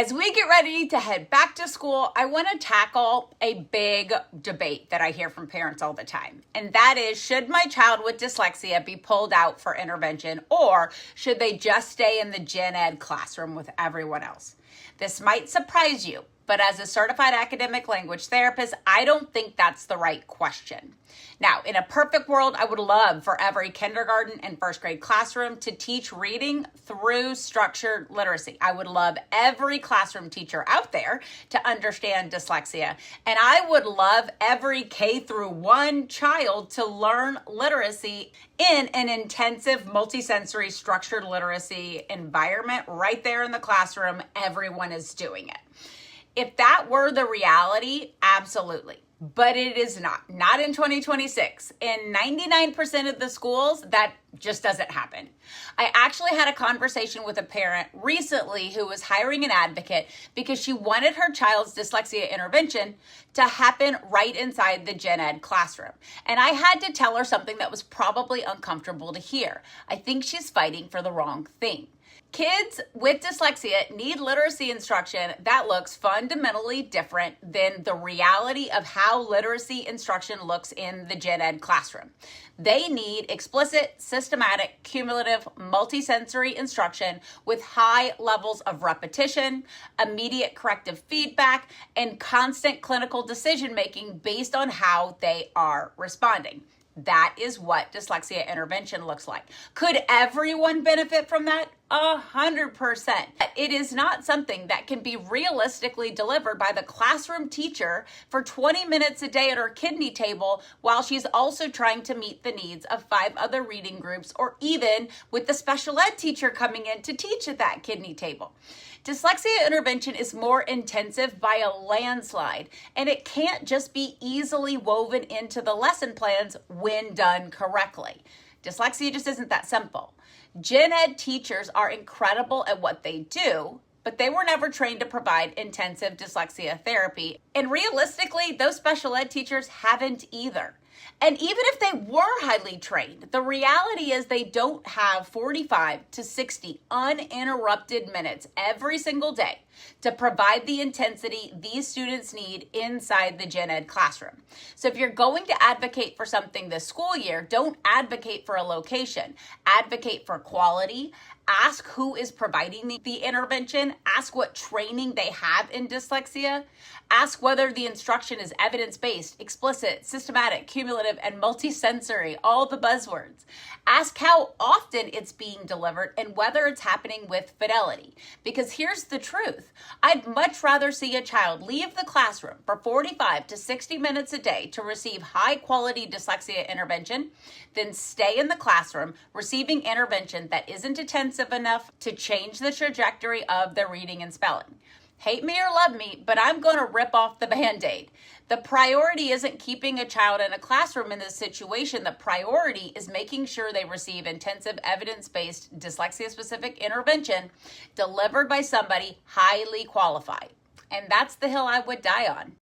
As we get ready to head back to school, I want to tackle a big debate that I hear from parents all the time. And that is, should my child with dyslexia be pulled out for intervention, or should they just stay in the gen ed classroom with everyone else? This might surprise you, but as a certified academic language therapist, I don't think that's the right question. Now, in a perfect world, I would love for every kindergarten and first grade classroom to teach reading through structured literacy. I would love every classroom teacher out there to understand dyslexia. And I would love every K through 1 child to learn literacy in an intensive multisensory structured literacy environment right there in the classroom. Everyone is doing it. If that were the reality, absolutely. But it is not in 2026. In 99% of the schools, that just doesn't happen. I actually had a conversation with a parent recently who was hiring an advocate because she wanted her child's dyslexia intervention to happen right inside the gen ed classroom. And I had to tell her something that was probably uncomfortable to hear. I think she's fighting for the wrong thing. Kids with dyslexia need literacy instruction that looks fundamentally different than the reality of how literacy instruction looks in the gen ed classroom. They need explicit, systematic, cumulative, multisensory instruction with high levels of repetition, immediate corrective feedback, and constant clinical decision-making based on how they are responding. That is what dyslexia intervention looks like. Could everyone benefit from that? 100%. It is not something that can be realistically delivered by the classroom teacher for 20 minutes a day at her kidney table while she's also trying to meet the needs of 5 other reading groups, or even with the special ed teacher coming in to teach at that kidney table. Dyslexia intervention is more intensive by a landslide, and it can't just be easily woven into the lesson plans when done correctly. Dyslexia just isn't that simple. Gen ed teachers are incredible at what they do, but they were never trained to provide intensive dyslexia therapy. And realistically, those special ed teachers haven't either. And even if they were highly trained, the reality is they don't have 45 to 60 uninterrupted minutes every single day to provide the intensity these students need inside the gen ed classroom. So if you're going to advocate for something this school year, don't advocate for a location. Advocate for quality. Ask who is providing the intervention. Ask what training they have in dyslexia. Ask whether the instruction is evidence-based, explicit, systematic, cumulative, and multisensory, all the buzzwords. Ask how often it's being delivered and whether it's happening with fidelity. Because here's the truth. I'd much rather see a child leave the classroom for 45 to 60 minutes a day to receive high-quality dyslexia intervention than stay in the classroom receiving intervention that isn't intensive enough to change the trajectory of their reading and spelling. Hate me or love me, but I'm going to rip off the Band-Aid. The priority isn't keeping a child in a classroom in this situation. The priority is making sure they receive intensive evidence-based dyslexia-specific intervention delivered by somebody highly qualified. And that's the hill I would die on.